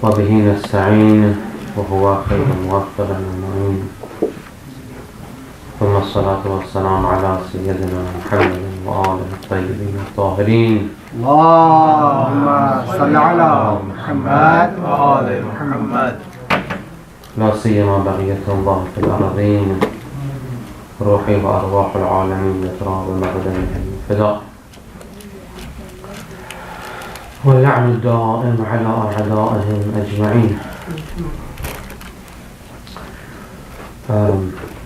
وبه نستعين وهو خير موفق المعين ثم الصلاة والسلام على سيدنا محمد وآله الطيبين الطاهرين اللهم صل على محمد وآل محمد لا سيما بقية الله في الأرضين روحي وأرواح العالمين لتراب مقدمهم الفداء واللعن الدائم على أعدائهم أجمعين.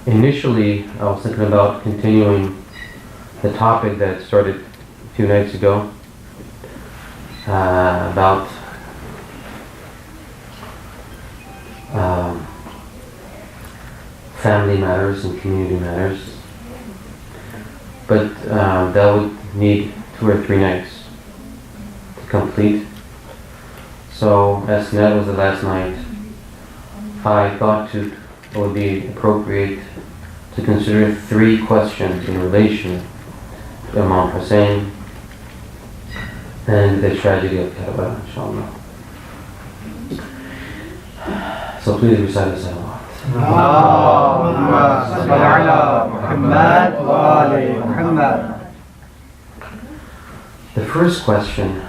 Initially, I was thinking about continuing the topic that started a few nights ago about family matters and community matters, but that would need 2 or 3 nights to complete. So as that was the last night, I thought it would be appropriate to consider 3 questions in relation to Imam Hussain and the tragedy of Karbala, inshallah. So please recite the salawat. اللهم صل على محمد وآل محمد. The first question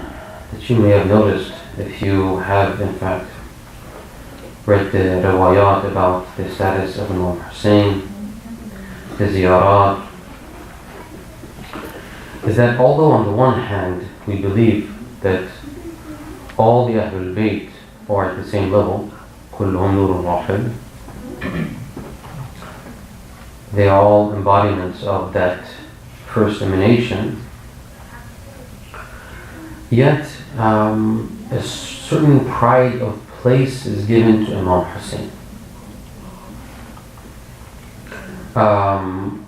that you may have noticed, if you have in fact read the riwayat about the status of Imam Hussain, the ziyarat, is that although on the one hand we believe that all the Ahlul Bayt are at the same level, كلهم نور واحد, they are all embodiments of that first emanation, yet a certain pride of place is given to Imam Hussain.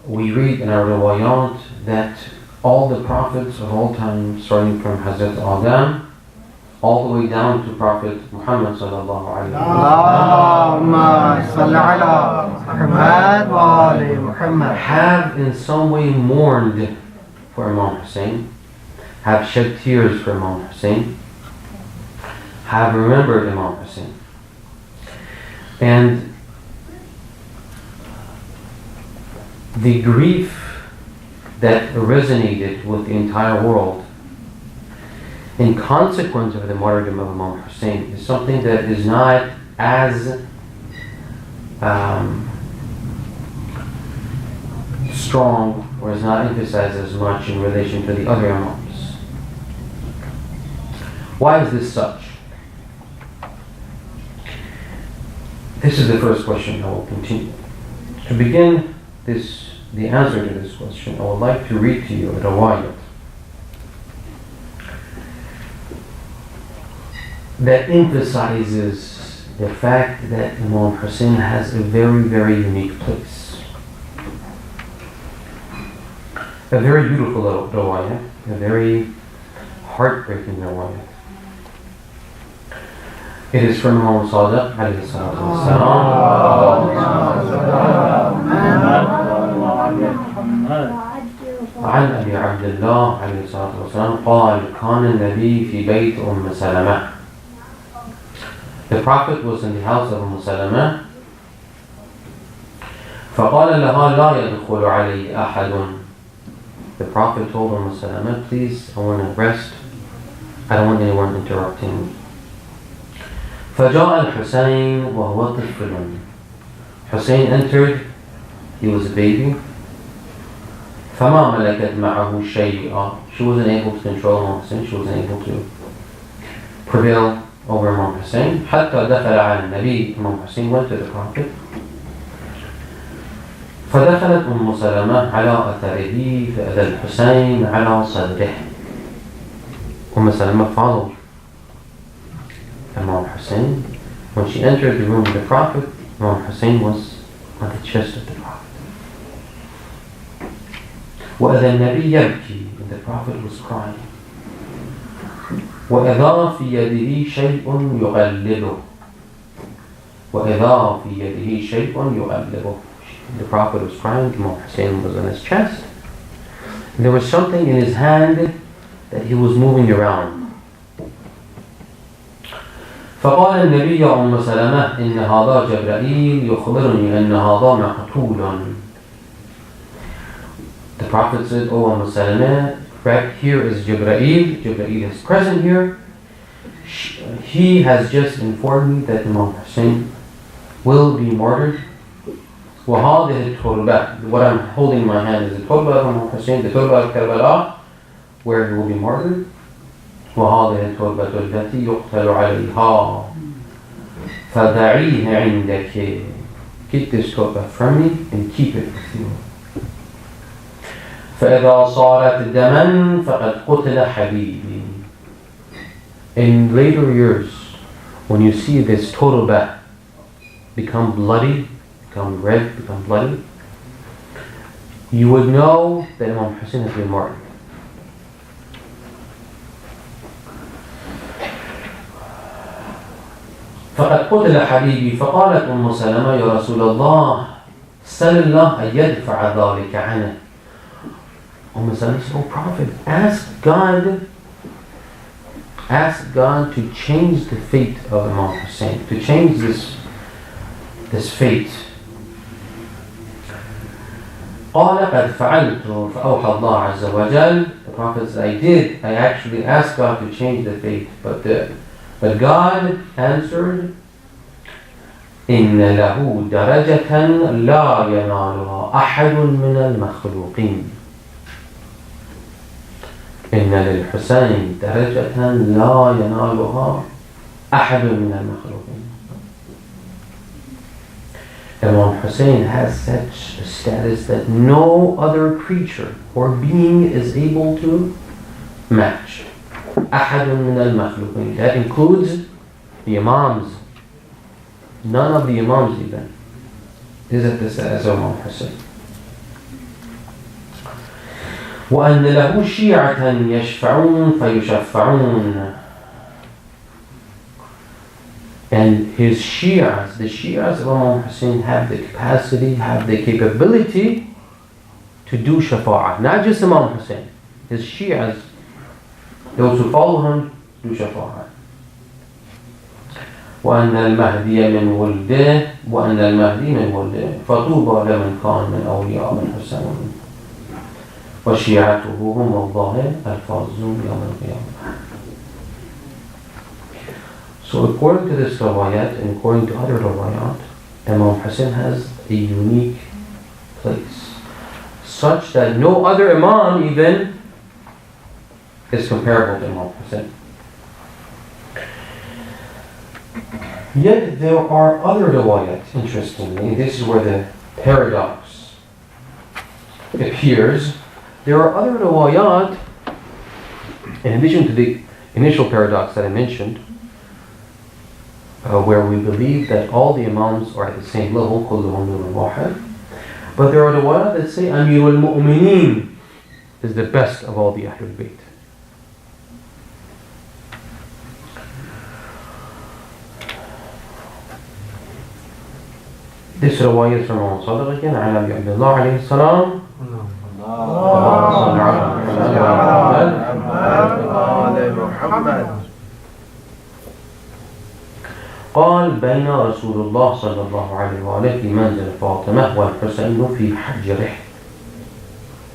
We read in our riwayat that all the prophets of all time, starting from Hazrat Adam all the way down to Prophet Muhammad sallallahu alaihi wasallam, have in some way mourned for Imam Hussain, have shed tears for Imam Hussain, have remembered Imam Hussain. And the grief that resonated with the entire world in consequence of the martyrdom of Imam Hussain is something that is not as strong or is not emphasized as much in relation to the other Imams. Why is this such? This is the first question. I will continue. To begin the answer to this question, I would like to read to you a riwayat that emphasizes the fact that Imam Hussain has a very, very unique place. A very beautiful riwayat, a very heartbreaking riwayat. It is from Imam Sodagar alayhi salatu wassalam. عن أبي عبد الله عليه الصلاة والسلام قال كان النبي في بيت أم سلمة. The Prophet was in the house of Umm Salama. فقال لها لا يدخل علي أحد. The Prophet told Umm Salama, please, I want to rest. I don't want anyone interrupting me. فجاء الحسين وهو طفل. Hussein entered. He was a baby. فما ملكت معه شيئا. She wasn't able to control Imam Hussain. She wasn't able to prevail over Imam Hussain. حتى دخل على النبي. Imam Hussain went to the Prophet. فدخلت أم سلمة على أثره فأذى الحسين على صدره. Umm Salama followed Imam Hussain. When she entered the room of the Prophet, Imam Hussain was on the chest of the Prophet. وَإِذَا النَّبِيُّ يَبْكِي, and the Prophet was crying. وَإِذَا فِي يَدِهِ شَيْءٌ يُغَلِّبُهُ. وَإِذَا فِي يَدِهِ شَيْءٌ يُغَلِّبُهُ. The Prophet was crying, Imam Hussain was on his chest. And there was something in his hand that he was moving around. فقال النبي يا أم سلمة إن هذا جبرائيل يخبرني أن هذا مقتول. The Prophet said, "O Umm Salamah, right here is Jibreel. Jibreel is present here. He has just informed me that Imam Hussain will be martyred. وهذه التربة." What I'm holding in my hand is the turba of Imam Hussain, the turba of Karbala, where he will be martyred. وهذه التربة التي يقتل عليها فدعيه عندك. Get this turba from me and keep it with you. فإذا صارت دما فقد قتل حبيبي. In later years, when you see this turba become bloody, become red, become bloody, you would know that Imam Hussain has been martyred. فقد قتل حبيبي. فقالت أم سلمة يا رسول الله سل الله أن يدفع ذلك عنه. Umm Salamah said, "Oh Prophet, ask God to change the fate of Imam Hussain, to change this fate." قال قد فعلت فأوحى الله عز وجل. The Prophet said, I actually asked God to change the fate, but God answered, إن له درجة لا ينالها أحد من المخلوقين. إن للحسين درجة لا ينالها أحد من المخلوقين. Imam Hussain has such a status that no other creature or being is able to match. أحد من المخلوقين. That includes the Imams. None of the Imams even is at the status of Imam Hussain. وأن له شيعة يشفعون فيشفعون. And his Shi'as, the Shi'as of Imam Hussain have the capacity, have the capability to do shafa'ah. Not just Imam Hussain. His Shi'as, those who follow him, do shafa'ah. وأن المهدي من ولده وأن المهدي من ولده فطوبى لمن كان من أولياء الحسين وشيعته هم الله الفائزون يوم القيامة. So according to this riwayat and according to other riwayat, Imam Hussain has a unique place, such that no other Imam even is comparable to Imam Hussain. Yet there are other riwayat, interestingly, this is where the paradox appears. There are other riwayat, in addition to the initial paradox that I mentioned, where we believe that all the Imams are at the same level, but there are riwayat that say Amir al-Mu'mineen is the best of all the Ahlul Bayt. This riwayat from Davood Sodagar again, عن أبي عبد الله عليه السلام. قال بين رسول الله صلى الله عليه وآله في منزل فاطمة والحسين في حجره.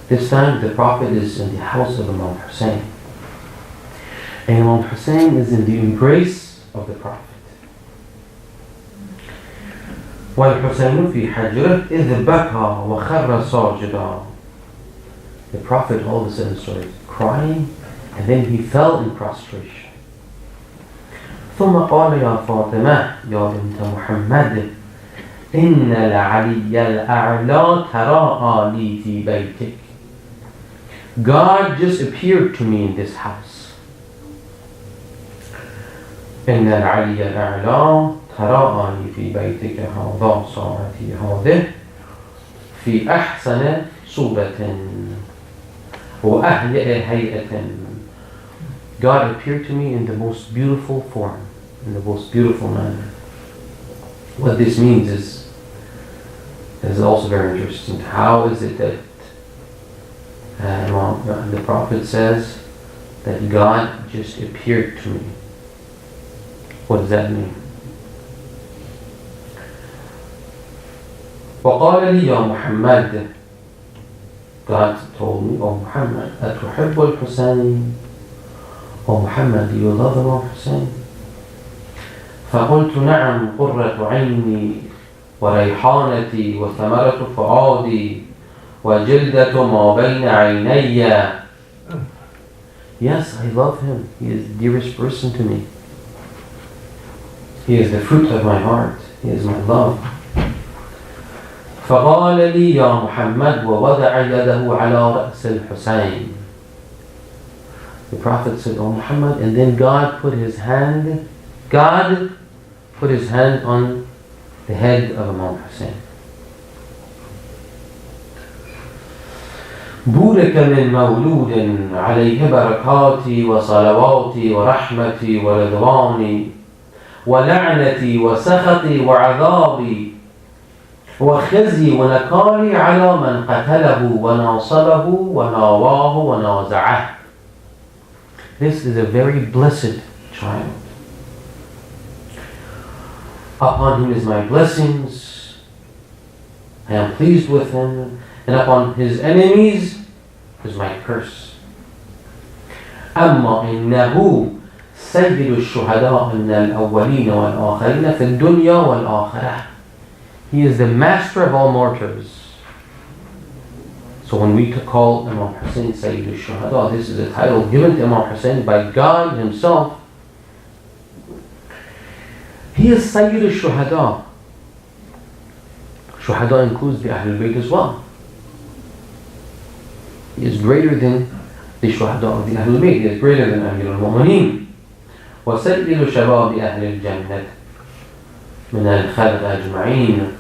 This time the Prophet is in the house of Imam Hussain, and Imam Hussain is in the embrace of the Prophet. والحسين في حجره إذ بكى وخر ساجدا. The Prophet all of a sudden started crying, and then he fell in prostration. ثم قال يا فاطمة يا بنت محمد إن العلي الأعلى تراءى لي في بيتك. God just appeared to me in this house. إن العلي الأعلى تراءى لي في بيتك هذا ساعتي هذه في أحسن صورة وأهيئ هيئة. God appeared to me in the most beautiful form, in the most beautiful manner. What this means is also very interesting. How is it that the Prophet says that God just appeared to me? What does that mean? وقال لي يا محمد, God told me, oh Muhammad, أتحب الحسين? Oh Muhammad, do you love Imam Hussain? فقلت نعم, قرة عيني وريحانتي وثمرة فؤادي وجلدة ما بين عيني. Yes, I love him. He is the dearest person to me. He is the fruit of my heart. He is my love. فقال لي يا محمد ووضع يده على رأس الحسين. The Prophet said, oh Muhammad, and then God put his hand on the head of Imam Hussain. بورك من مولود عليه بركاتي وصلواتي ورحمتي ورضواني ولعنتي وسخطي وعذابي وخزي ونكالي على من قتله وناصبه وناواه ونازعه. This is a very blessed child. Upon him is my blessings. I am pleased with him. And upon his enemies is my curse. أما إنه سيد الشهداء من الأولين والآخرين في الدنيا والآخرة. He is the master of all martyrs. So when we call Imam Hussain Sayyid al-Shuhada, this is a title given to Imam Hussain by God himself. He is Sayyid al-Shuhada. Shuhada includes the Ahlul Bayt as well. He is greater than the Shuhada of the Ahlul Bayt. He is greater than Amir al-Mu'mineen. وسيد شباب أهل الجنة من الخلق أجمعين.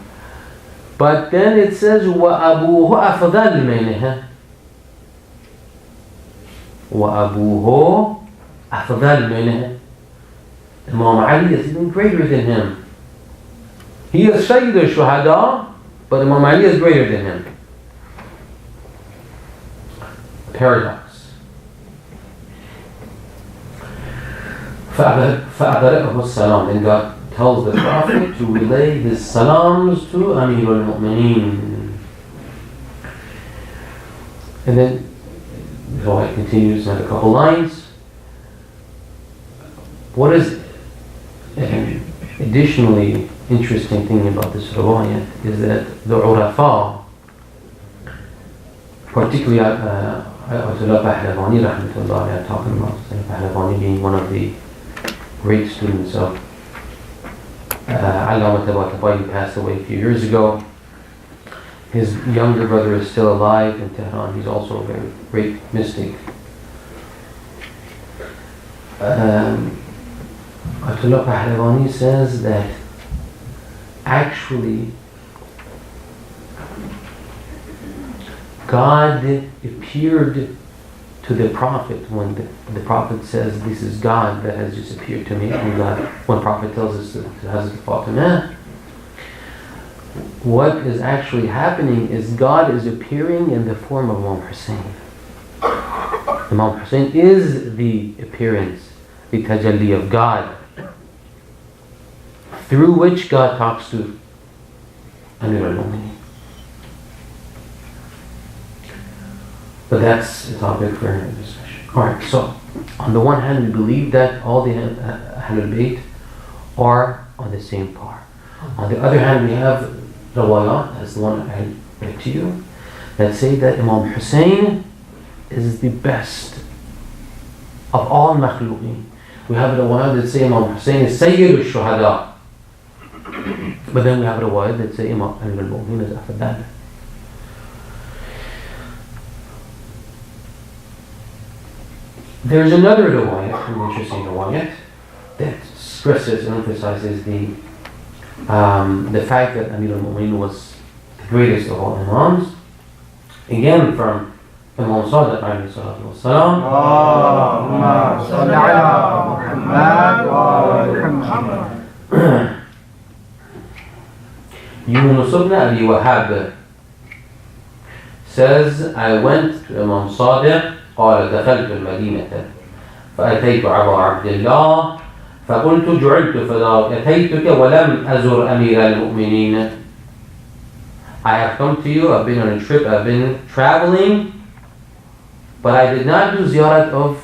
But then it says وأبوه أفضل منه. وأبوه أفضل منه. Imam Ali is even greater than him. He is Sayyid al-Shuhada, but Imam Ali is greater than him. Paradox. فأبرئه السلام. Then God tells the Prophet to relay his salams to Amir al-Mu'mineen. And then the Riwayat continues another couple lines. What is an additionally interesting thing about this Riwayat is that the Urafa, particularly Ayatollah Pahlavani rahmatullah, talking about Pahlavani being one of the great students of Allama Tabatabai, passed away a few years ago. His younger brother is still alive in Tehran. He's also a very great mystic. Ayatollah Pahlavani says that actually God appeared to the Prophet when the Prophet says, this is God that has just appeared to me. And God, when Prophet tells us to Hazrat Fatimah, what is actually happening is God is appearing in the form of Imam Hussain. Imam Hussain is the appearance, the tajalli of God, through which God talks to Amir al-Mu'mineen. But that's a topic for another discussion. Alright, so on the one hand we believe that all the Ahlul Bayt are on the same par. On the other hand we have Rawayat, that's the one I read to you, that say that Imam Hussain is the best of all makhluqeen. We have Rawayat that say Imam Hussain is Sayyid al-Shuhada. But then we have Rawayat that say Imam al-Mu'min is Afdal. There's another riwayat, an interesting riwayat, that stresses and emphasizes the fact that Amir al-Mu'mineen was the greatest of all Imams. Again from Imam Sadiq alayhi salatu wassalam. Allahumma salli ala Muhammad wa ala Muhammad. Yunus ibn Abi Wahhab says, I went to Imam Sadiq قال دخلت المدينة فأتيت أبا عبد الله فقلت جعلت فداك أتيتك ولم أزر أمير المؤمنين. I have come to you, I've been on a trip, I've been traveling, but I did not do ziyarat of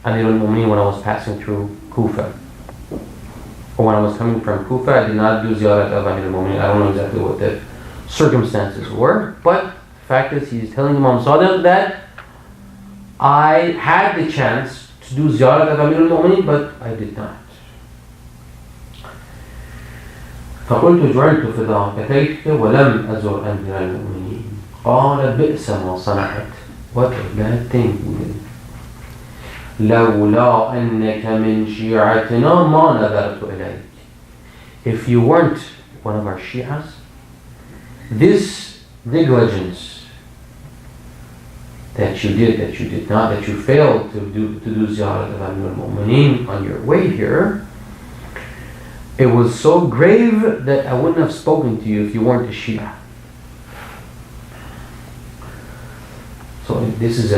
Amir al-Mu'mineen when I was passing through Kufa. Or when I was coming from Kufa, I did not do ziyarat of Amir al-Mu'mineen. I don't know exactly what the circumstances were, but the fact is he's telling Imam Sadiq that I had the chance to do ziyarat of Amir al-Mu'mineen, but I did not. فقلت جعلت فداك أتيتك ولم أزر أمير المؤمنين. قال بئس ما صنعت. What a bad thing you did. لولا أنك من شيعتنا ما نظرت إليك. If you weren't one of our Shias, this negligence that you did not, that you failed to do ziyarat of Amir al-Mu'mineen on your way here, it was so grave that I wouldn't have spoken to you if you weren't a Shia. So this is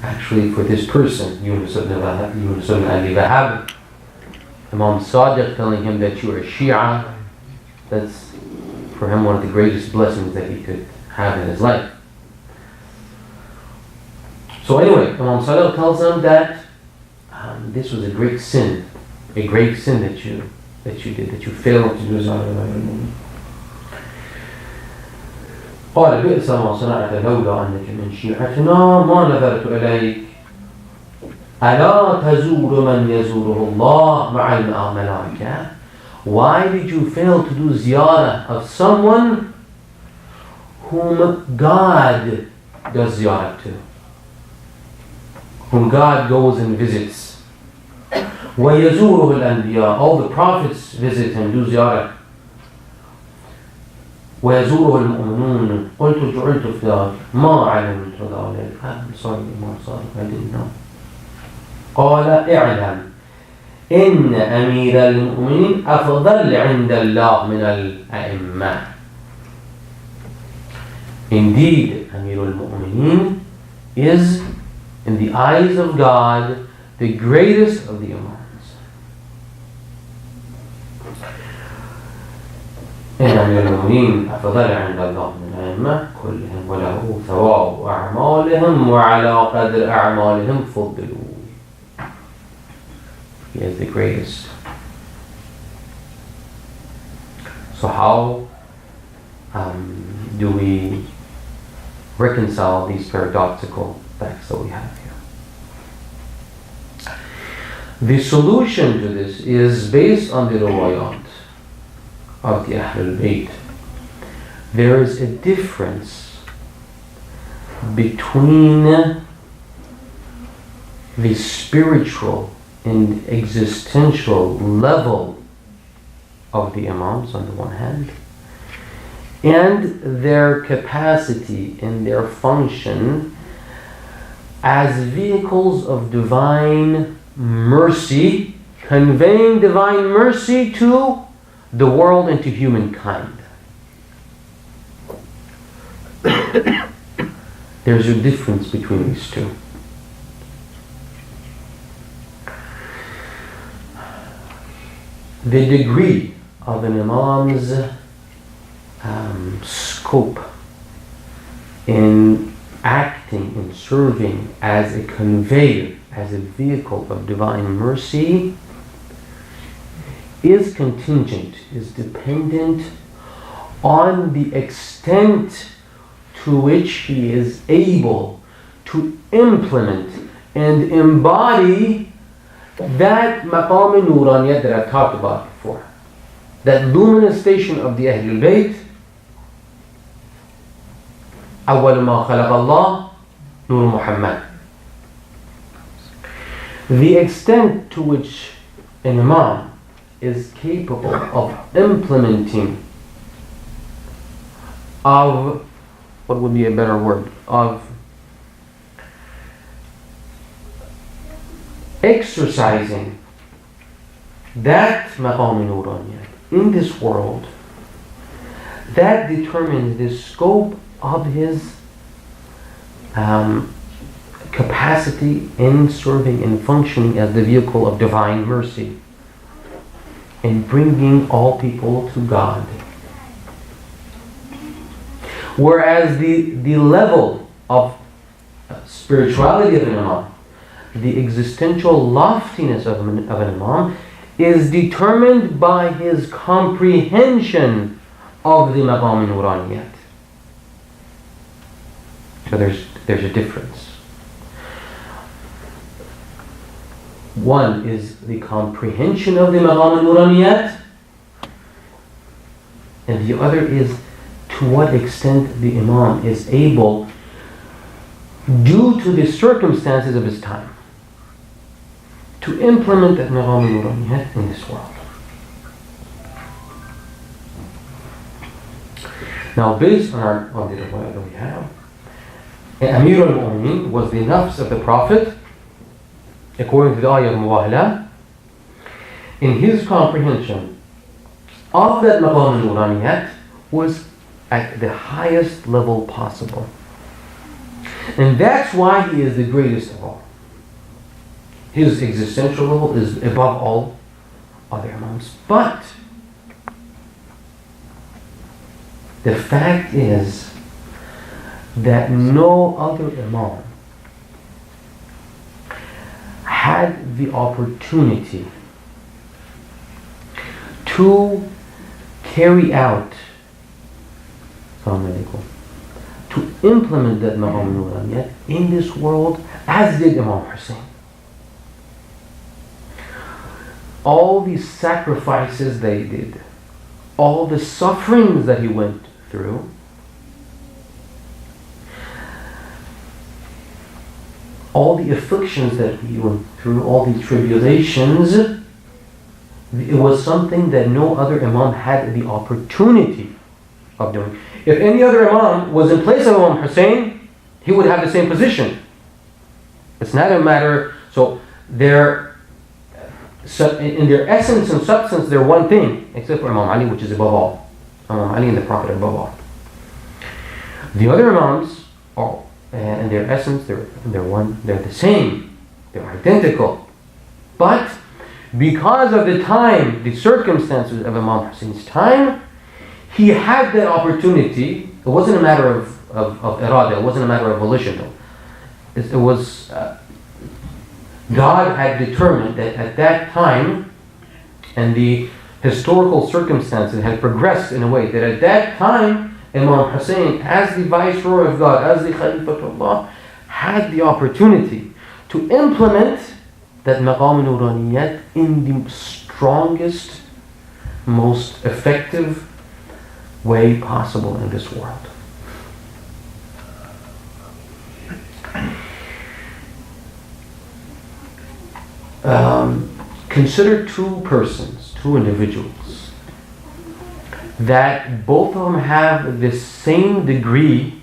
actually for this person, Yunus ibn Abi Wahab, Imam Sadiq telling him that you are a Shia, that's for him one of the greatest blessings that he could have in his life. So anyway, Imam Sadiq tells him that this was a great sin that you did, that you failed to do ziyarat. قال بئس ما صنعت لولا أنك من شيعتنا ما نظرت إليك ألا تزور من يزوره الله مع الملائكة. Why did you fail to do ziyarah of someone whom God does ziyarah to, whom God goes and visits? ويزوره الأنبياء, all the prophets visit him, do ziyarah. ويزوره المؤمنون. قلت جعلت فداك ما علمت ذلك. I'm sorry, Imam Sadiq, I didn't know. قال اعلم إن أمير المؤمنين أفضل عند الله من الأئمة. Indeed, Amir al-Mu'mineen is, in the eyes of God, the greatest of the Imams. إن أمير المؤمنين أفضل عند الله من الأئمة كلهم وله ثواب أعمالهم وعلى قدر أعمالهم فضلوا. He is the greatest. So how do we reconcile these paradoxical facts that we have here? The solution to this is based on the riwayat of the Ahlul Bayt. There is a difference between the spiritual and existential level of the Imams on the one hand, and their capacity and their function as vehicles of divine mercy, conveying divine mercy to the world and to humankind. There's a difference between these two. The degree of an Imam's scope in acting and serving as a conveyor, as a vehicle of divine mercy, is contingent, is dependent on the extent to which he is able to implement and embody that maqam nuraniyat that I've talked about before. That luminous station of the Ahlul Bayt. أول ما خلق الله نور محمد. The extent to which an Imam is capable of implementing, of, what would be a better word, of exercising that maqam nuraniyat in this world, that determines the scope of his capacity in serving and functioning as the vehicle of divine mercy and bringing all people to God. Whereas the level of spirituality of an imam, the existential loftiness of an imam, is determined by his comprehension of the maqam al-nuraniyat. So there's a difference. One is the comprehension of the maqam al-nuraniyat, and the other is to what extent the imam is able, due to the circumstances of his time, to implement that maqam al-nuraniyat in this world. Now, based on the riwayah that we have, Amir al-Mu'mineen was the nafs of the Prophet, according to the ayah of Muwahala. In his comprehension of that maqam al-nuraniyat was at the highest level possible. And that's why he is the greatest of all. His existential level is above all other imams. But the fact is that no other imam had the opportunity to carry out, to implement that maqam al-nuraniyat in this world as did Imam Hussain. All these sacrifices they did, all the sufferings that he went through, all the afflictions that he went through, all the tribulations, it was something that no other imam had the opportunity of doing. If any other imam was in place of Imam Hussain, he would have the same position. It's not a matter, so in their essence and substance, they're one thing, except for Imam Ali, which is above all. Imam Ali and the Prophet are above all. The other imams are, in their essence, they're one, they're the same, they're identical. But because of the time, the circumstances of Imam Hussein's time, he had that opportunity. It wasn't a matter of irada, it wasn't a matter of volition. It was God had determined that at that time, and the historical circumstances had progressed in a way that at that time, Imam Hussain, as the Viceroy of God, as the Khalifatullah, had the opportunity to implement that maqam al-nuraniyat in the strongest, most effective way possible in this world. Consider two persons, two individuals, that both of them have the same degree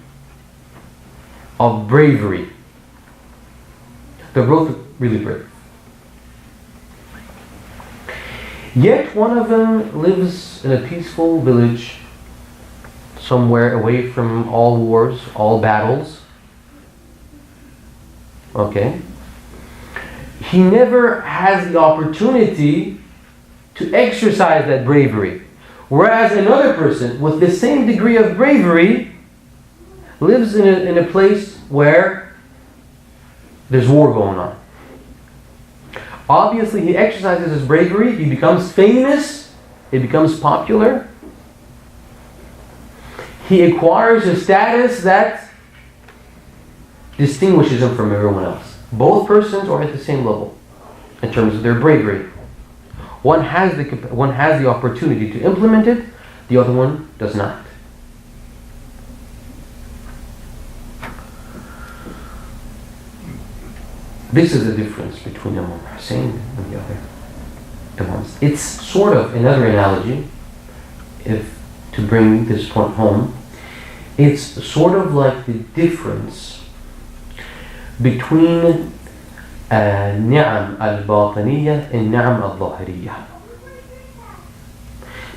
of bravery. They're both really brave. Yet one of them lives in a peaceful village somewhere away from all wars, all battles. Okay? He never has the opportunity to exercise that bravery. Whereas another person with the same degree of bravery lives in a place where there's war going on. Obviously, he exercises his bravery, he becomes famous, he becomes popular. He acquires a status that distinguishes him from everyone else. Both persons are at the same level in terms of their bravery. One has the opportunity to implement it, the other one does not. This is the difference between Imam Hussain and the other imams. It's sort of another analogy, if to bring this point home. It's sort of like the difference between ni'am al-batiniyah and ni'am al-zahiriyah.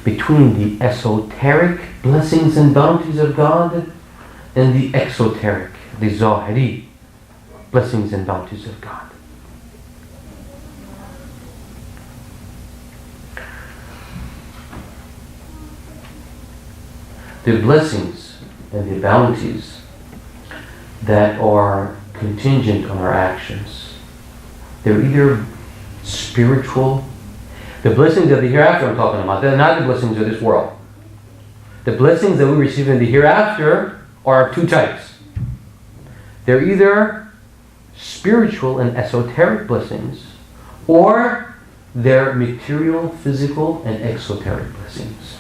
Between the esoteric blessings and bounties of God and the exoteric, the zahiri blessings and bounties of God. The blessings and the bounties that are contingent on our actions, they're either spiritual. The blessings of the hereafter I'm talking about, they're not the blessings of this world. The blessings that we receive in the hereafter are of two types. They're either spiritual and esoteric blessings, or they're material, physical, and exoteric blessings.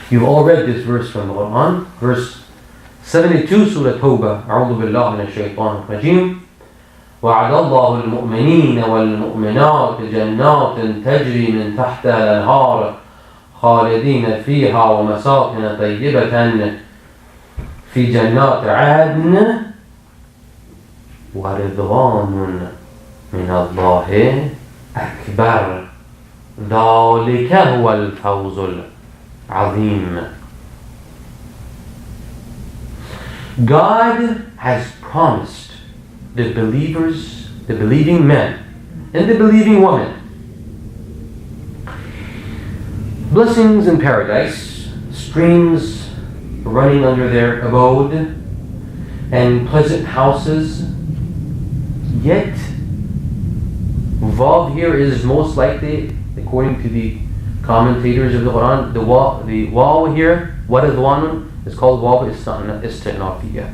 You've all read this verse from the Quran, verse 72, Surah Tawbah. أعوذ بالله من الشيطان الرجيم. وعد الله المؤمنين والمؤمنات جنات تجري من تحتها الأنهار خالدين فيها ومساكن طيبة في جنات عدن ورضوان من الله أكبر ذلك هو الفوز العظيم. God has promised the believers, the believing men, and the believing women, blessings in paradise, streams running under their abode, and pleasant houses. Yet, vav here is most likely, according to the commentators of the Quran, the waw here, what is the one? It's called waw istinafiya.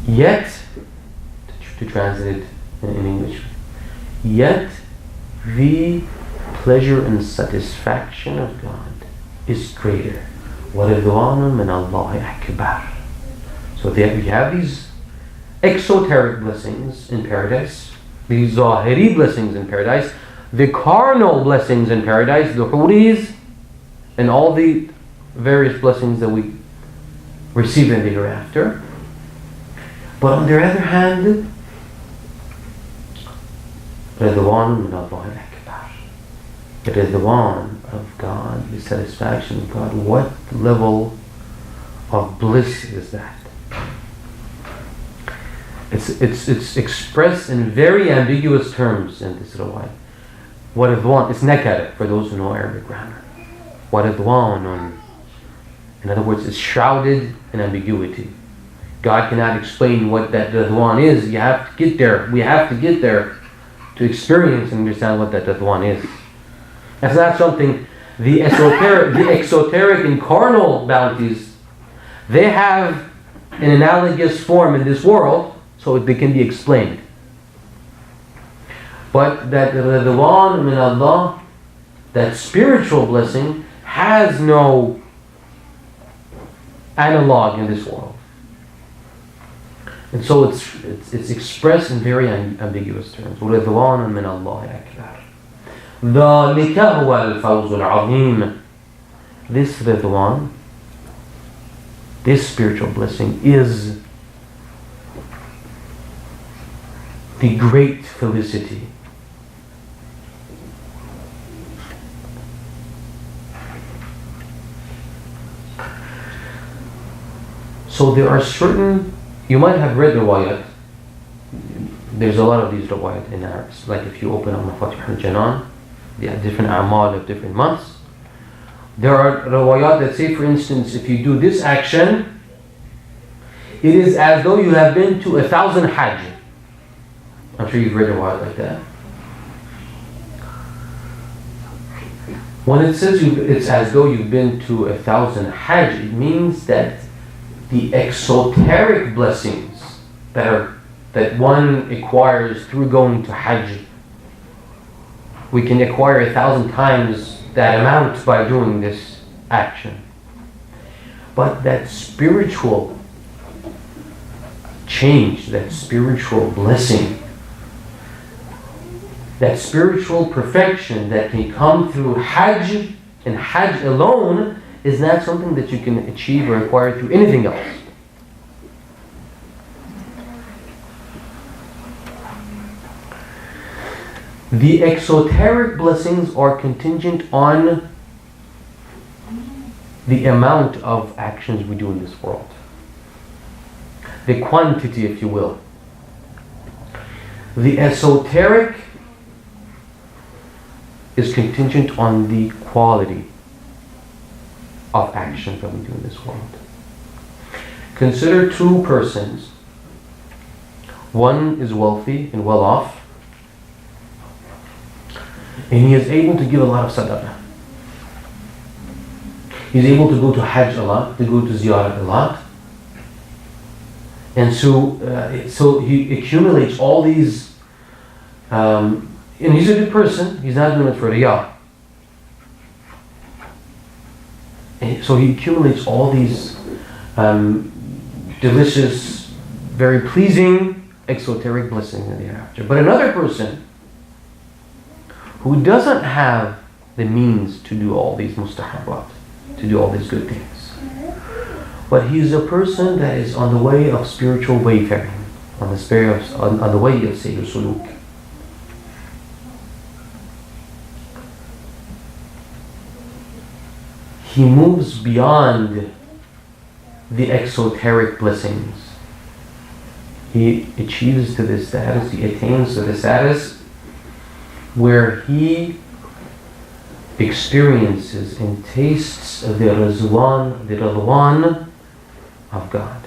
Yet, to translate it in English, yet the pleasure and satisfaction of God is greater. وَرِضْوَانٌ مِّنَ اللَّهِ أَكْبَرُ. So we have these exoteric blessings in paradise, these zahiri blessings in paradise, the carnal blessings in paradise, the huris, and all the various blessings that we receive in the hereafter. But on the other hand, Ridwan min Allahi Akbar. The Ridwan of God, the satisfaction of God. What level of bliss is that? It's expressed in very ambiguous terms in this riwayah. What Ridwan, it's nakara for those who know Arabic grammar. What Ridwanun. In other words, it's shrouded in ambiguity. God cannot explain what that Ridwan is. You have to get there. We have to get there to experience and understand what that Ridwan is. That's not something, the exoteric and carnal bounties, they have an analogous form in this world, so they can be explained. But that Ridwan min Allah, that spiritual blessing, has no analog in this world. And so it's expressed in very ambiguous terms. رِضْوَانٌ مِّنَ اللَّهِ أَكْبَرُ ذَلِكَ هُوَ الْفَوْزُ الْعَظِيمُ. This Ridwan, this spiritual blessing, is the great felicity. So there are certain, you might have read the riwayat. There's a lot of these riwayat in Arabic. Like if you open Al-Mafatih al-Janan, they have different a'mal of different months. There are riwayat that say, for instance, if you do this action, it is as though you have been to 1,000 hajj. I'm sure you've read a riwayat like that. When it says it's as though you've been to 1,000 hajj, it means that the exoteric blessings that one acquires through going to hajj, we can acquire 1,000 times that amount by doing this action. But that spiritual change, that spiritual blessing, that spiritual perfection that can come through hajj, and hajj alone, is not something that you can achieve or acquire through anything else. The exoteric blessings are contingent on the amount of actions we do in this world. The quantity, if you will. The esoteric is contingent on the quality of actions that we do in this world. Consider two persons. One is wealthy and well off, and he is able to give a lot of sadaqah. He's able to go to Hajj a lot, to go to Ziyarat a lot. And so he accumulates all these, and he's a good person, he's not doing it for riyah. And so he accumulates all these delicious, very pleasing, exoteric blessings in the hereafter. But another person who doesn't have the means to do all these mustahabat, to do all these good things, but he's a person that is on the way of spiritual wayfaring, on the way of Sayyid Suluk. He moves beyond the exoteric blessings. He achieves to this status, he attains to the status where he experiences and tastes the Ridwan of God.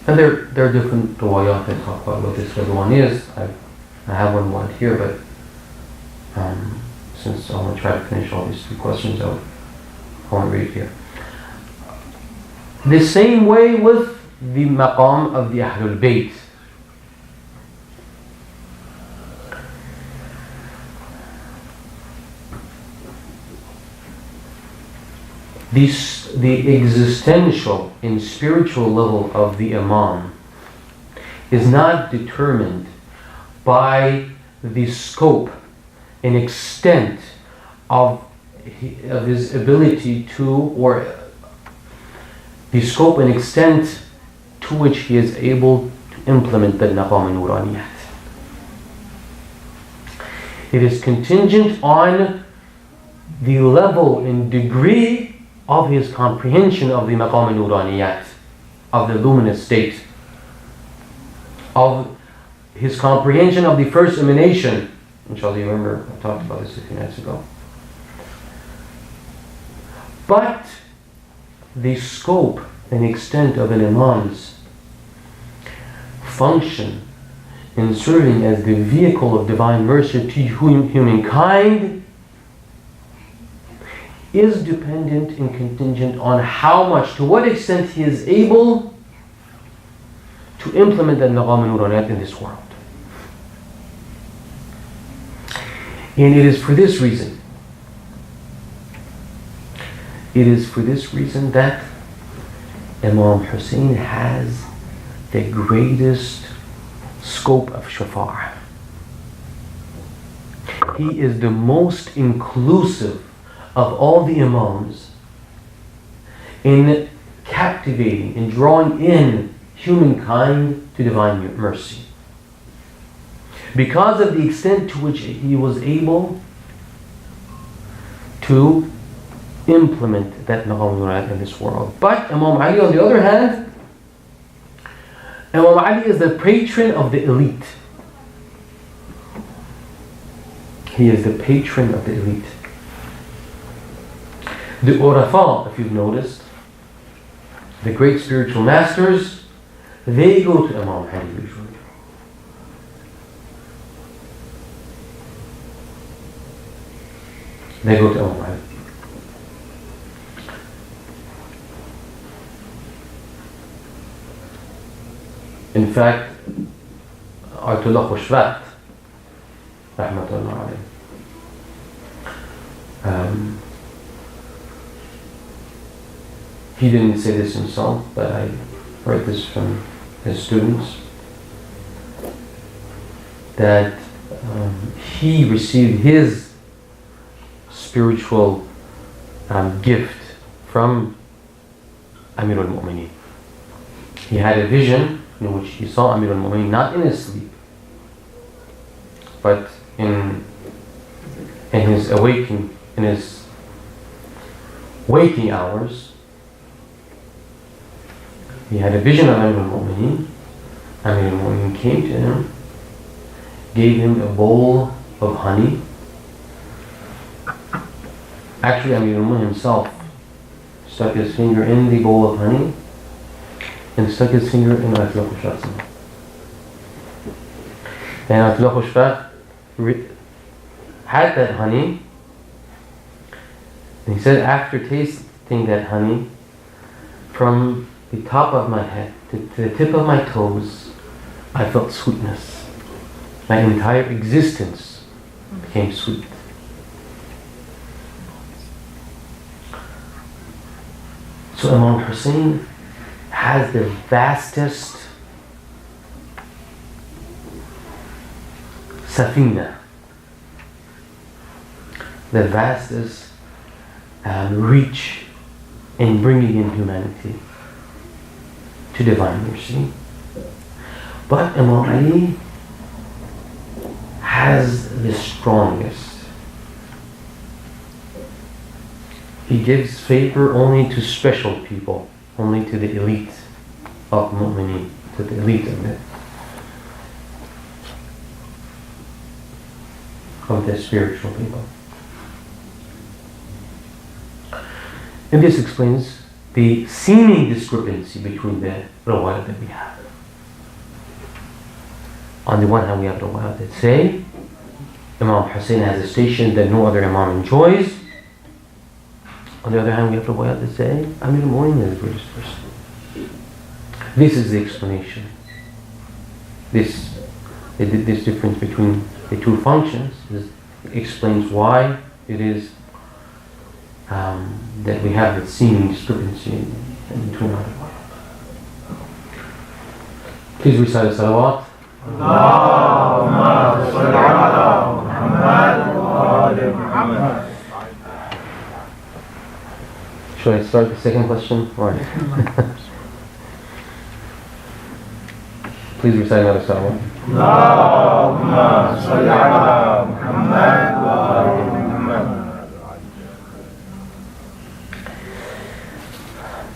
And there are different riwayat that talk about what this Ridwan is. I have one here, but since I want to try to finish all these three questions, I want to read it here. The same way with the maqam of the Ahlul Bayt. The existential and spiritual level of the Imam is not determined by the scope and extent of his ability to, or the scope and extent to which he is able to implement the Naqam al-Nuraniyat. It is contingent on the level and degree of his comprehension of the Maqam al-Nuraniyat, of the luminous state, of his comprehension of the first emanation. Inshallah, you remember I talked about this a few minutes ago. But the scope and extent of an Imam's function in serving as the vehicle of divine mercy to humankind is dependent and contingent on how much, to what extent he is able to implement the Naqam al-Nuraniyat in this world. And it is for this reason that Imam Hussain has the greatest scope of shafa'ah. He is the most inclusive of all the Imams in captivating and drawing in humankind to divine mercy, because of the extent to which he was able to implement that Naqam al-Nuraniyat in this world. But Imam Ali, on the other hand, Imam Ali is the patron of the elite. He is the patron of the elite. The Urafa, if you've noticed, the great spiritual masters, they go to Imam Ali usually. They go to Imam Ali. In fact, Ayatollah Khushwat, rahmatullah alayhi, he didn't say this himself, but I heard this from his students, that he received his spiritual gift from Amir al-Mu'mineen. he had a vision in which he saw Amir al-Mu'mineen not in his sleep, but in his waking hours. He had a vision of Amir al-Mu'mineen. Amir al-Mu'mineen came to him, gave him a bowl of honey. Actually, Amir al-Mu'mineen himself stuck his finger in the bowl of honey and stuck his finger in Atlaq al-Shah. And Atlaq al-Shah had that honey, and he said, after tasting that honey, from the top of my head to the tip of my toes, I felt sweetness. My entire existence became sweet. So Imam Hussain has the vastest safina, the vastest reach in bringing in humanity to divine mercy. But Imam Ali has the strongest. He gives favor only to special people, only to the elite of mu'mineen, to the elite of the spiritual people. And this explains the seeming discrepancy between the rawat that we have. On the one hand, we have rawat that say Imam Hussain has a station that no other Imam enjoys. On the other hand, we have rawat that say Amir al-Mu'mineen is the greatest person. This is the explanation. This difference between the two functions explains why it is that we have the seeming discrepancy in between our rawat. Please recite the salawat. Allahumma salli ala Muhammad wa ali Muhammad. Should I start the second question? All right. Please recite another salawat. Allahumma salli ala Muhammad wa ali Muhammad.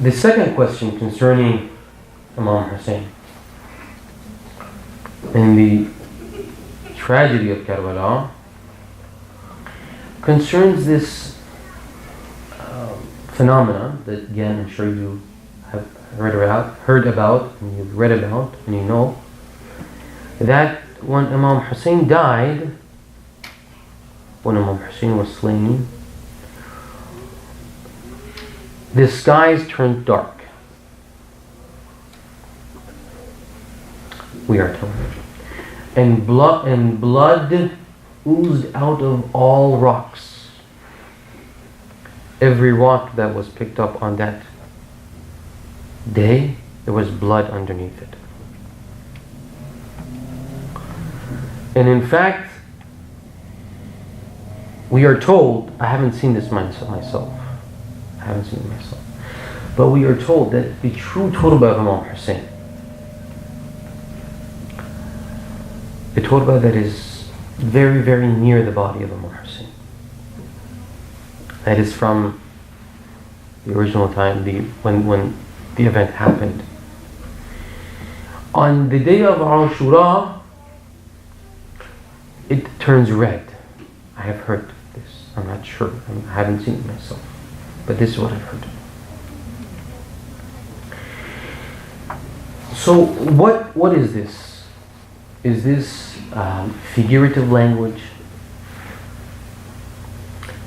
The second question concerning Imam Hussain and the tragedy of Karbala concerns this phenomena that, again, I'm sure you have heard about, and you've read about, and you know that when Imam Hussain died, when Imam Hussain was slain, the skies turned dark. We are told, and blood oozed out of all rocks. Every rock that was picked up on that day, there was blood underneath it. And in fact, we are told, I haven't seen this myself, but we are told that the true Turba of Imam Hussain, the Turba that is very, very near the body of Imam Hussain, that is from the original time, when the event happened. On the day of Ashura, it turns red. I have heard this. I'm not sure. I haven't seen it myself. But this is what I've heard. So what is this? Is this figurative language?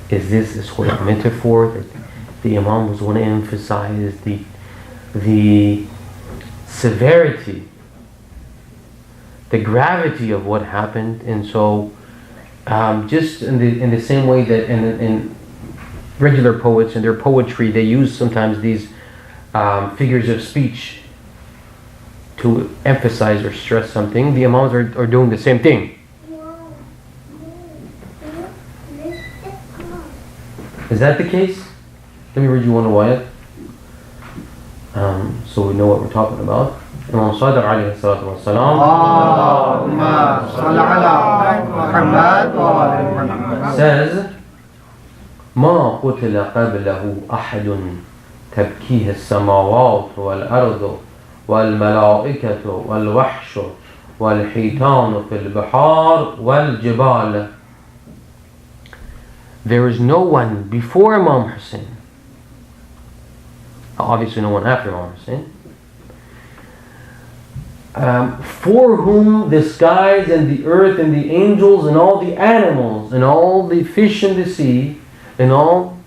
Is this a sort of metaphor that the Imam was want to emphasize the severity, the gravity of what happened? And so just in the same way that in regular poets, in their poetry, they use sometimes these figures of speech to emphasize or stress something, the Imams are doing the same thing. Is that the case? Let me read you one ayat. So we know what we're talking about. Imam Sadiq alayhi salatu wa salam Allahumma salli ala Muhammad wa ali Muhammad says, ما قتل قبله أحد تبكيه السماوات والأرض والملائكة والوحش والحيتان في البحار والجبال. There is no one before Imam Hussain, obviously no one after Imam Hussain, for whom the skies and the earth and the angels and all the animals and all the fish in the sea and all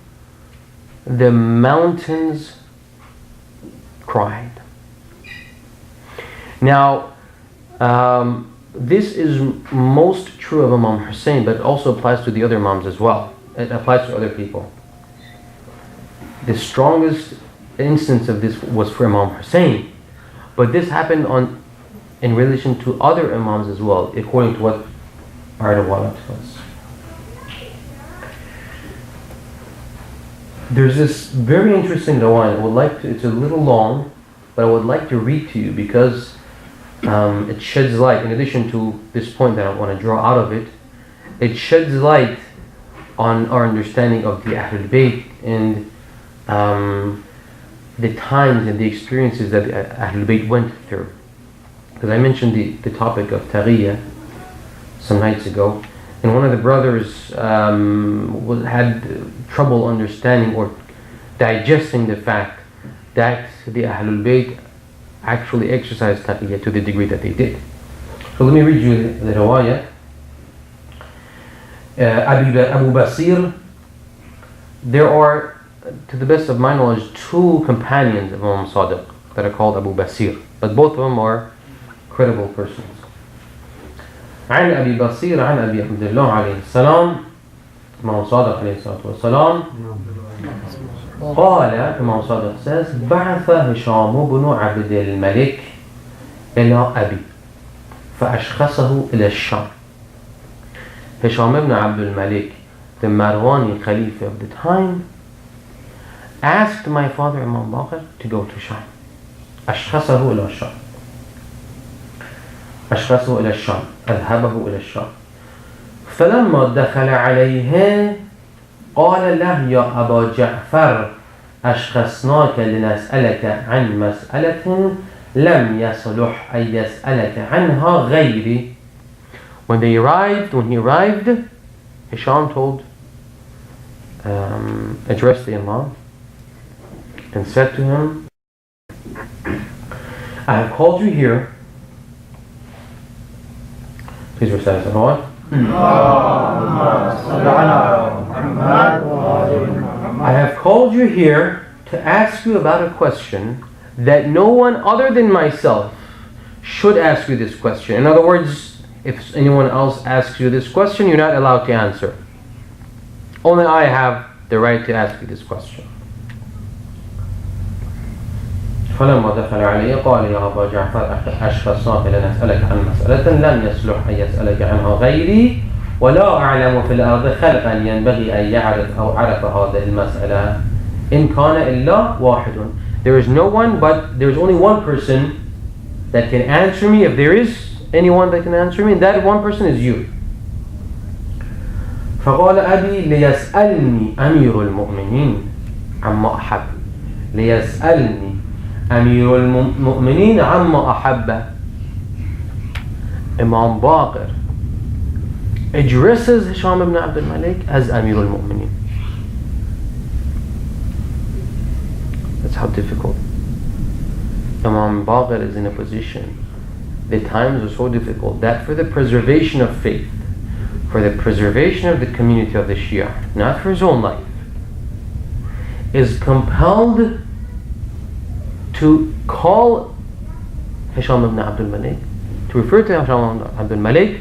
the mountains cried. Now, this is most true of Imam Hussain, but it also applies to the other Imams as well. It applies to other people. The strongest instance of this was for Imam Hussain, but this happened in relation to other Imams as well, according to what Alwalayah tells us. There's this very interesting riwayah. It's a little long, but I would like to read to you because it sheds light, in addition to this point that I want to draw out of it, it sheds light on our understanding of the Ahlul Bayt and the times and the experiences that the Ahlul Bayt went through. Because I mentioned the topic of Taghiya some nights ago, and one of the brothers had trouble understanding or digesting the fact that the Ahlul Bayt actually exercised Taqiyya to the degree that they did. So let me read you the riwayah. Abu Basir, there are, to the best of my knowledge, two companions of Imam Sadiq that are called Abu Basir, but both of them are credible persons. عن أبي بصير عن أبي عبد الله عليه السلام إمام صادق عليه الصلاة والسلام قال إمام صادق says بعث هشام بن عبد الملك إلى أبي فأشخصه إلى الشام. Hisham ibn Abdul Malik, the Marwani Khalifa of the time, asked my father Imam Baqir to go to Sham. أشخصه إلى الشام. أشخصه إلى الشام. أذهبه إلى الشام. فلما دخل عليه قال له يا أبا جعفر أشخصناك لنسألك عن مسألة لم يصلح أن يسألك عنها غيري. When he arrived, Hisham addressed the Imam and said to him, I have called you here. Please recite the Lord. I have called you here to ask you about a question that no one other than myself should ask you this question. In other words, if anyone else asks you this question, you're not allowed to answer. Only I have the right to ask you this question. فلما دخل عليه قال يا أبا جعفر أشخصناك لنسألك عن مسألة لم يصلح أن يسألك عنها غيري ولا أعلم في الأرض خلقا ينبغي أن يعرف أو عرف هذه المسألة إن كان إلا واحد. There is no one, but there is only one person that can answer me. If there is anyone that can answer me, that one person is you. فقال أبي ليسألني أمير المؤمنين عما أحب. ليسألني أمير المؤمنين عما أحب. Imam Baqir addresses Hisham ibn Abdul Malik as Amir al-Mu'mineen. That's how difficult. Imam Baqir is in a position, the times are so difficult that for the preservation of faith, for the preservation of the community of the Shia, not for his own life, is compelled to call Hisham ibn Abdul Malik, to refer to Hisham ibn Abdul Malik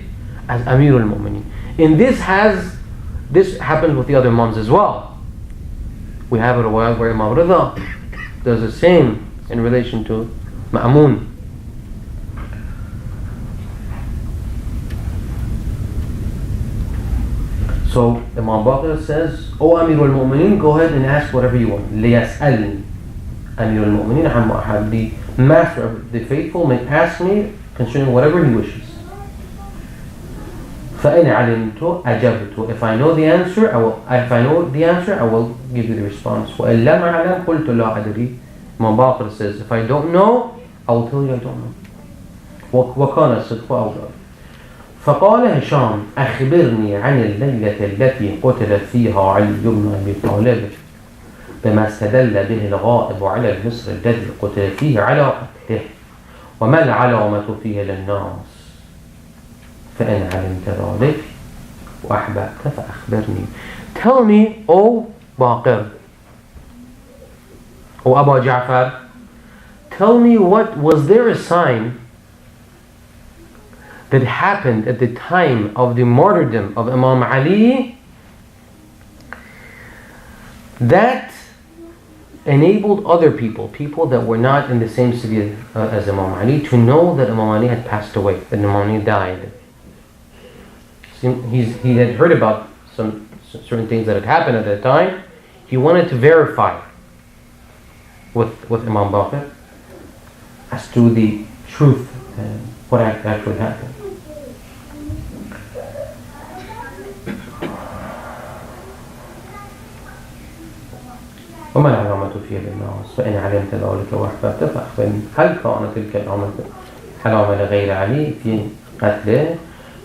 as Amir al-Mu'mineen. And this happens with the other Imams as well. We have a riwayah where Imam Rida does the same in relation to Ma'mun. So Imam Baqir says, O Amir al-Mu'mineen, go ahead and ask whatever you want. لِيَسْأَلْنِي Amir al-Mu'mineen عن أحد, the master of the faithful, may ask me concerning whatever he wishes. فإن علمت أجبت. If I know the answer, I will give you the response. وإن لم أعلم قلت لا أدري. Imam Baqir says, if I don't know, I will tell you I don't know. وكان الصدق أوجب. فقال هشام أخبرني عن الليلة التي قتل فيها علي بن أبي طالب بما استدل به الغائب على المصر الذي قتل فيه على قتله وما العلامة فيه للناس فإن علمت ذلك وأحببت فأخبرني. Tell me, O Baqir, O Abu Ja'far, tell me, what was there a sign that happened at the time of the martyrdom of Imam Ali that enabled other people that were not in the same city as Imam Ali, to know that Imam Ali had passed away, that Imam Ali died. He had heard about some certain things that had happened at that time. He wanted to verify with Imam Baqir as to the truth and what actually happened. وما العلامة فيه للناس فإن علمت ذلك وأحببت فأخبرني. هل كانت تلك العلامة لغير علي في قتله؟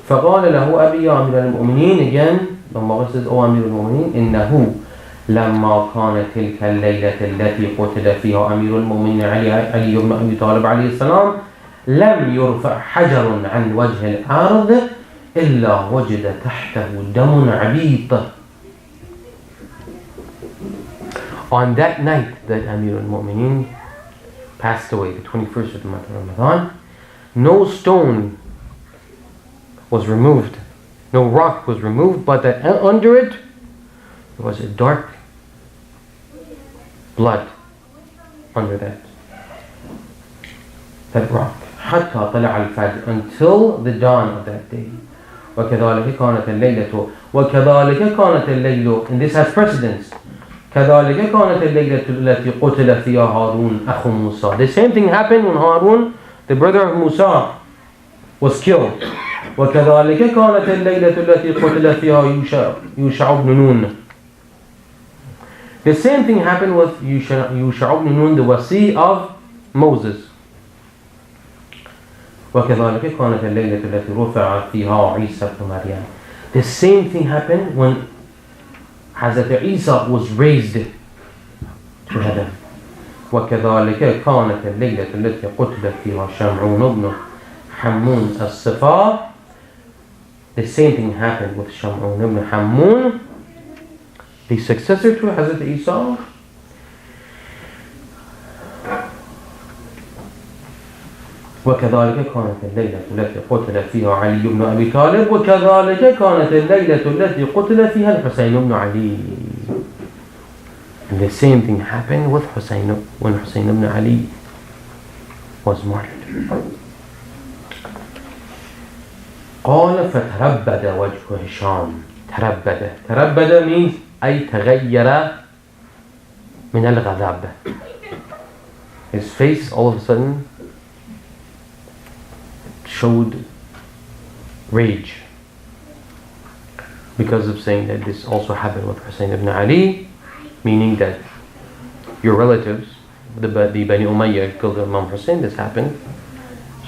فقال له أبي يا أمير المؤمنين, again لما says, O أمير المؤمنين, إنه لما كانت تلك الليلة التي قتل فيها أمير المؤمنين علي بن أبي طالب عليه السلام لم يرفع حجر عن وجه الأرض إلا وجد تحته دم عبيط. On that night that Amir al-Mu'mineen passed away, the 21st of the month of Ramadan, no stone was removed, no rock was removed, but that under it there was a dark blood under that rock. حتى طلع الفجر, until the dawn of that day. وكذلك كانت الليل, and this has precedence. كذلك كانت الليلة التي قتل فيها هارون أخو موسى. The same thing happened when Harun, the brother of Musa, was killed. وكذلك كانت الليلة التي قتل فيها يوشع بن نون. The same thing happened with Yusha ibn Nun, the wasi of Moses. وكذلك كانت الليلة التي رفع فيها عيسى بن مريم. The same thing happened when Hazrat Isa was raised to heaven. وكذلك كانت الليلة التي قتل فيها شمعون بن حمون الصفا. The same thing happened with Sham'un ibn Hammun, the successor to Hazrat Isa. وكذلك كانت الليلة التي قتل فيها علي بن أبي طالب وكذلك كانت الليلة التي قتل فيها الحسين بن علي. And the same thing happened with Hussein when Hussein ibn Ali was martyred. قال فتربد وجه هشام. تربد means أي تغير من الغضب. His face all of a sudden showed rage because of saying that this also happened with Hussein ibn Ali, meaning that your relatives, the Bani Umayyah killed Imam Hussein. This happened.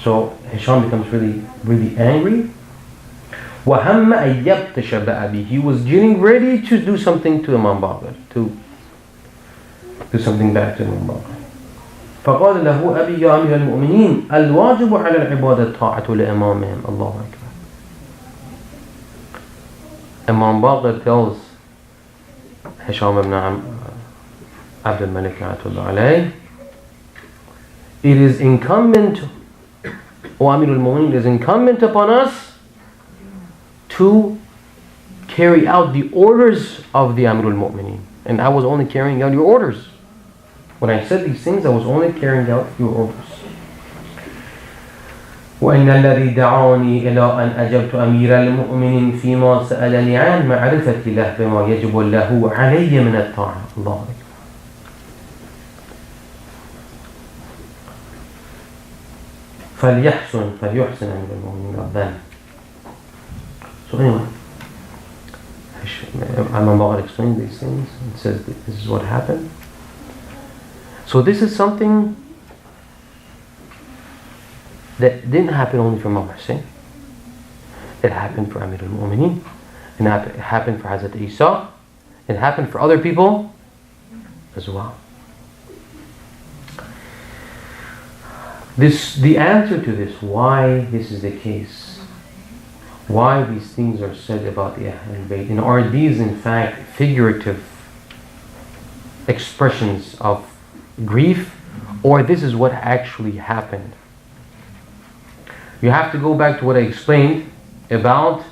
So Hisham becomes really angry. وَهَمَّ أَن يَبْتَشَ بِأَبِيهِ. He was getting ready to do something to Imam Baqir, to do something bad to Imam Baqir. فقال له أبي يا أمير المؤمنين الواجب على العباد الطاعة لإمامهم. الله أكبر. Imam Baqir tells Hisham ibn Abdul Malik alayhi, it is incumbent, O Amir al-Mu'mineen, it is incumbent upon us to carry out the orders of the Amir al-Mu'mineen. And I was only carrying out your orders. When I said these things, I was only carrying out your orders. وإن الذي دعاني إلى أن أجبت أمير المؤمنين فيما سألني عن معرفة له بما يجب له علي من الطاعة. الله أكبر. فليحسن أمير المؤمنين then. So anyway, Imam Baghdad explained these things and says this is what happened. So this is something that didn't happen only for Imam Hussain. It happened for Amir al-Mu'mineen. It happened for Hazrat Isa. It happened for other people as well. The answer to this, why this is the case, why these things are said about the Ahlul Bayt, and are these in fact figurative expressions of grief, or this is what actually happened? You have to go back to what I explained about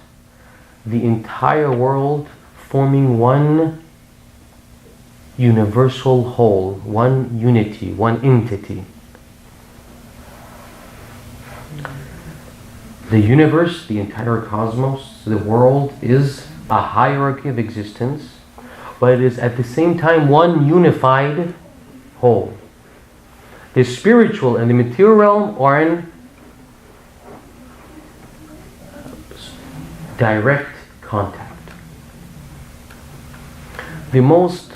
the entire world forming one universal whole, one unity, one entity. The universe, the entire cosmos, the world is a hierarchy of existence, but it is at the same time one unified whole. The spiritual and the material realm are in direct contact. The most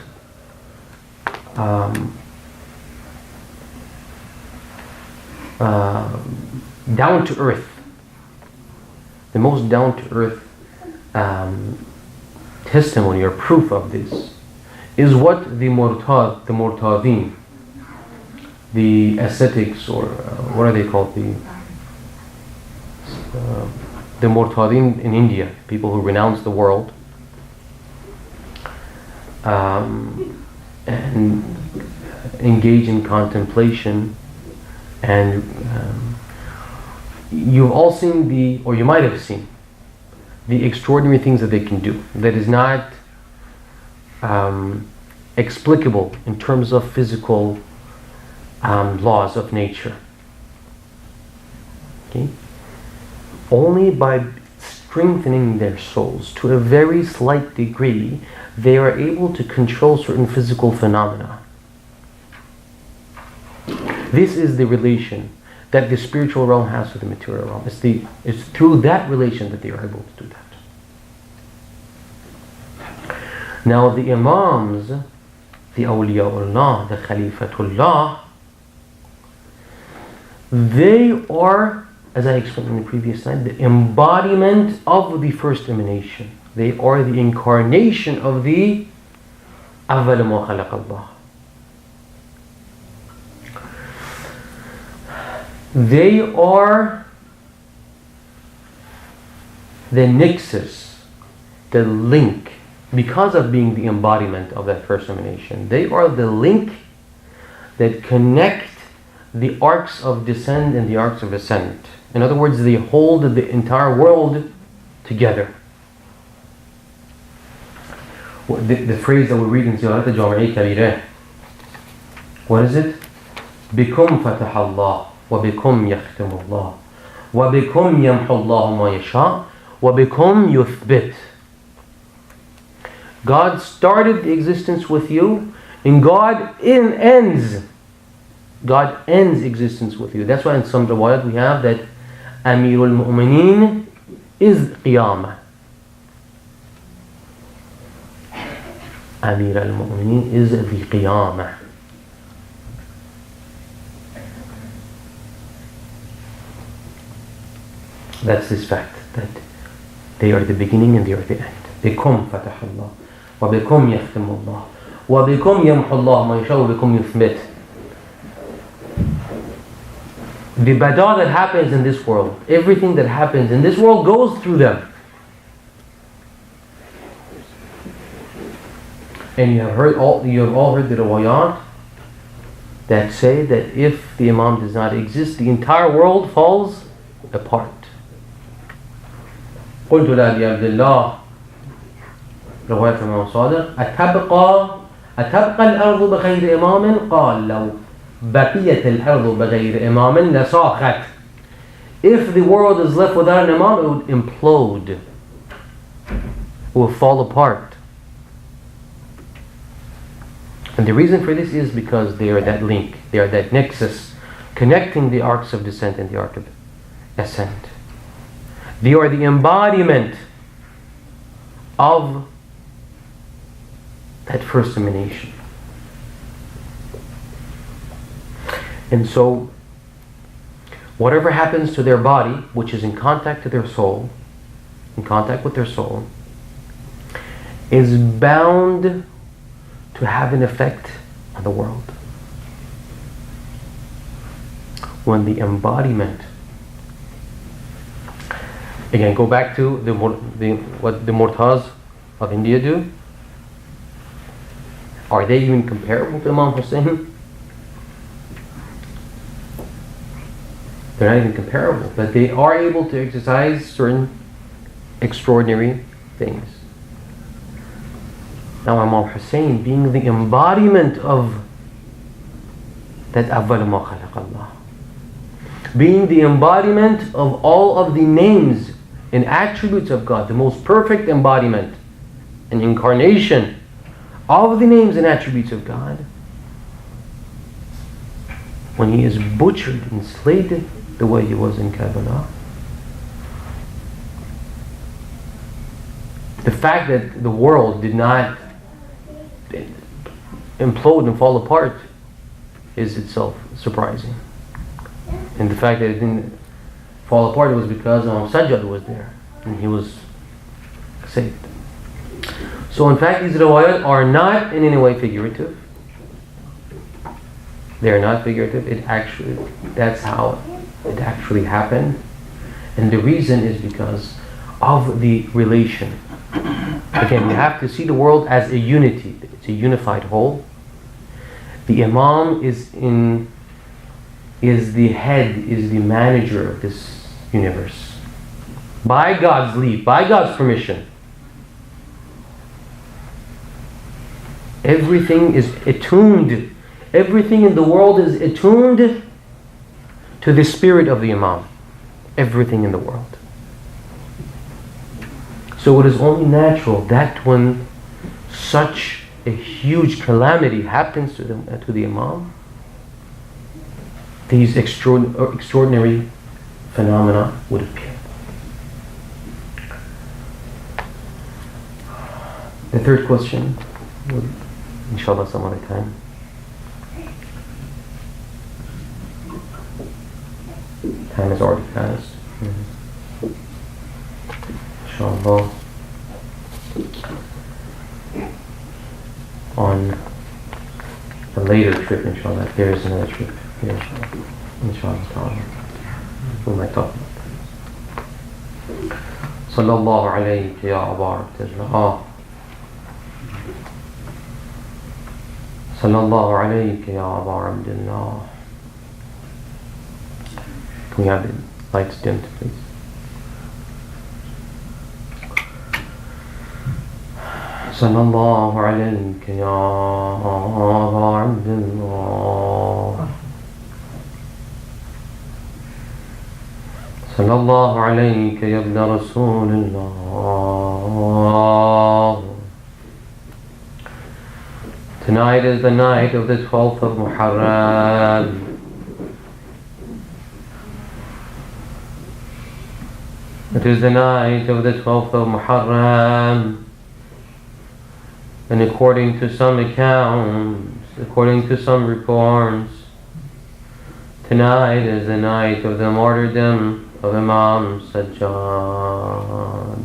down to earth, the most down to earth testimony or proof of this is what the Murtadin, the ascetics, or what are they called, the Murtadin in India, people who renounce the world and engage in contemplation, and you've all seen or you might have seen the extraordinary things that they can do that is not explicable in terms of physical laws of nature. Okay? Only by strengthening their souls to a very slight degree, they are able to control certain physical phenomena. This is the relation that the spiritual realm has to the material realm. It's through that relation that they are able to do that. Now the Imams, the Awliyaullah, the Khalifatullah, they are, as I explained in the previous slide, the embodiment of the first emanation. They are the incarnation of the أول ما خلق الله. They are the nexus, the link, because of being the embodiment of that first emanation. They are the link that connect the arcs of descent and the arcs of ascent. In other words, they hold the entire world together. The phrase that we read in Ziyarat al-Jami'ah Kabirah, what is it? بكم فتح الله وبكم يختم الله وبكم يمحو الله ما يشاء وبكم يثبت. God started the existence with you, and God ends existence with you. That's why in some riwayat we have that Amir al-Mu'mineen is Qiyamah. Amir al-Mu'mineen is the Qiyamah. That's this fact, that they are the beginning and they are the end. بكم فتح الله وبكم يختم الله وبكم يمحو الله ما يشاء وبكم يثبت. The bada that happens in this world, everything that happens in this world goes through them. And you have all heard the riwayat that say that if the Imam does not exist, the entire world falls apart. قلت لأبي عبد الله رواية الإمام صادق أتبقى الأرض بغير إمام قال لو بقيت الأرض بغير إمام لصاخت. If the world is left without an Imam, it would implode. It will fall apart. And the reason for this is because they are that link, they are that nexus connecting the arcs of descent and the arc of ascent. They are the embodiment of that first emanation. And so, whatever happens to their body, which is in contact with their soul, is bound to have an effect on the world. When the embodiment, again, go back to what the Murtaz of India do. Are they even comparable to Imam Hussain? They're not even comparable, but they are able to exercise certain extraordinary things. Now Imam Hussain, being the embodiment of that awwal ma khalaq Allah, being the embodiment of all of the names and attributes of God, the most perfect embodiment and incarnation of the names and attributes of God, when he is butchered and slated the way he was in Karbala, the fact that the world did not implode and fall apart is itself surprising. And the fact that it didn't fall apart was because Sajjad was there and he was saved. So in fact, these riwayat are not in any way figurative. They are not figurative. That's how it actually happened. And the reason is because of the relation. Again, we have to see the world as a unity. It's a unified whole. The Imam is the head, is the manager of this universe. By God's leave, by God's permission. Everything is attuned. Everything in the world is attuned to the spirit of the Imam. Everything in the world. So it is only natural that when such a huge calamity happens to the Imam, these extraordinary phenomena would appear. The third question, inshallah some other time. Time has already passed. Inshallah. On a later trip, inshallah, if there is another trip here, inshallah, we might talk about that. Sallallahu alayhi ya Aba Abdullah. Sallallahu alayhi ya Aba Abdullah. Can we have the lights dimmed, please? Sallallahu alayka ya Aba Abdullah. Sallallahu alayka ya ibn Rasulullah. Tonight is the night of the 12th of Muharram. It is the night of the 12th of Muharram. And according to some accounts, according to some reports, tonight is the night of the martyrdom of Imam Sajjad.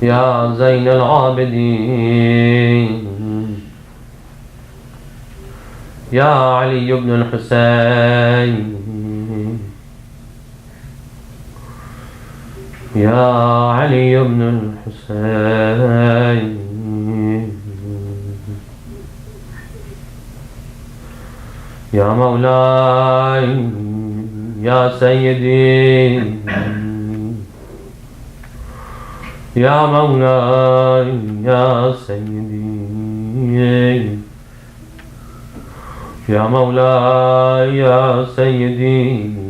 Ya Zayn al-Abidin, Ya Ali ibn al-Hussain, Ya Ali ibn al-Hussain, Ya Mawlai, Ya Sayyidi, Ya Mawlai, Ya Sayyidi, Ya Mawlai, Ya Sayyidi.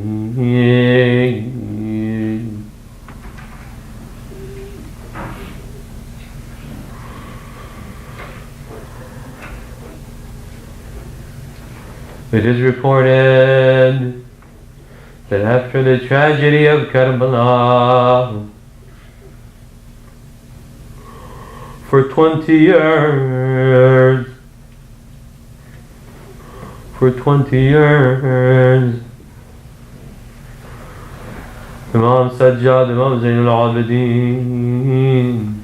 It is reported that after the tragedy of Karbala, for 20 years, Imam Sajjad, Imam Zain al-Abidin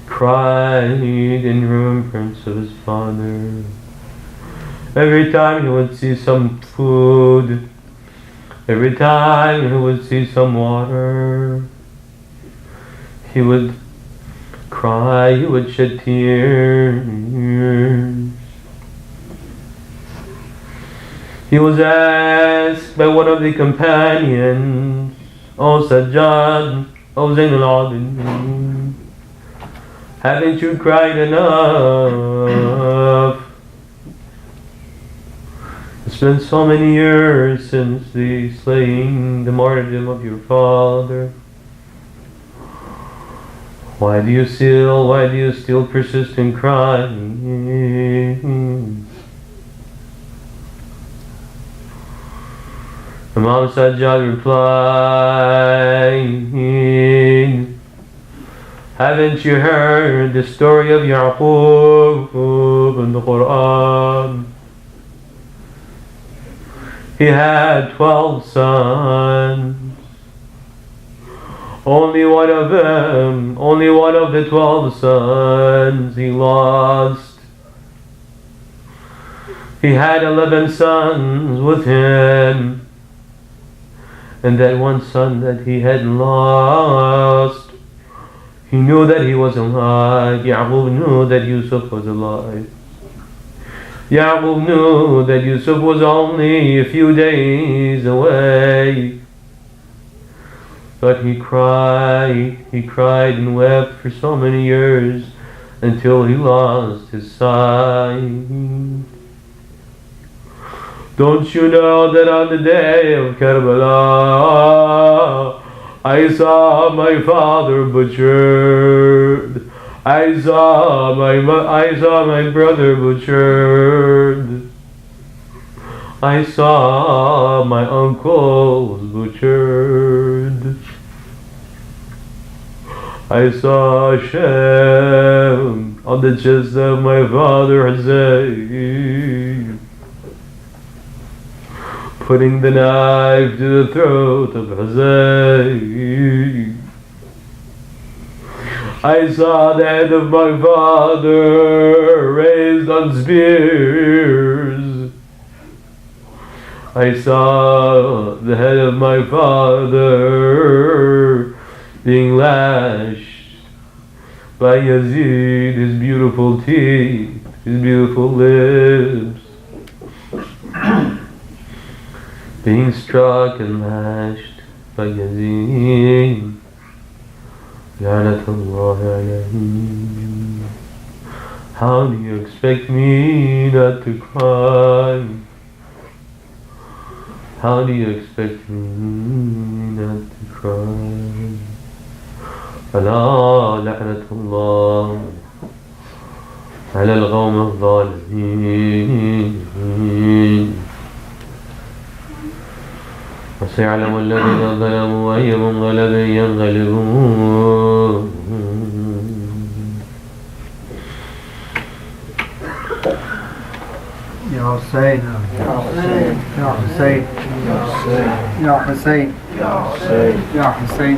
cried in remembrance of his father. Every time he would see some food, every time he would see some water, he would cry, he would shed tears. He was asked by one of the companions, "O Sajjad, O Zain al-Abidin, haven't you cried enough? It's been so many years since the slaying, the martyrdom of your father. Why do you still persist in crying?" Imam Sajjad replied, "Haven't you heard the story of Yaqub in the Quran? He had 12 sons. Only one of the 12 sons he lost. He had 11 sons with him. And that one son that he had lost, he knew that he was alive. Yaqub knew that Yusuf was alive. Yaqub knew that Yusuf was only a few days away. But he cried and wept for so many years until he lost his sight. Don't you know that on the day of Karbala, I saw my father butchered. I saw my brother butchered. I saw my uncles butchered. I saw Shem on the chest of my father Hussain, putting the knife to the throat of Hussain. I saw the head of my father raised on spears. I saw the head of my father being lashed by Yazid, his beautiful teeth, his beautiful lips, being struck and lashed by Yazid. La'natullah alayhi. How do you expect me not to cry? How do you expect me not to cry? Allah la'natullah ala al-qawm al-zalimin. وسيعلم الذين ظلموا أي منقلب ينقلبون. يا حسين يا حسين يا حسين يا حسين يا حسين يا حسين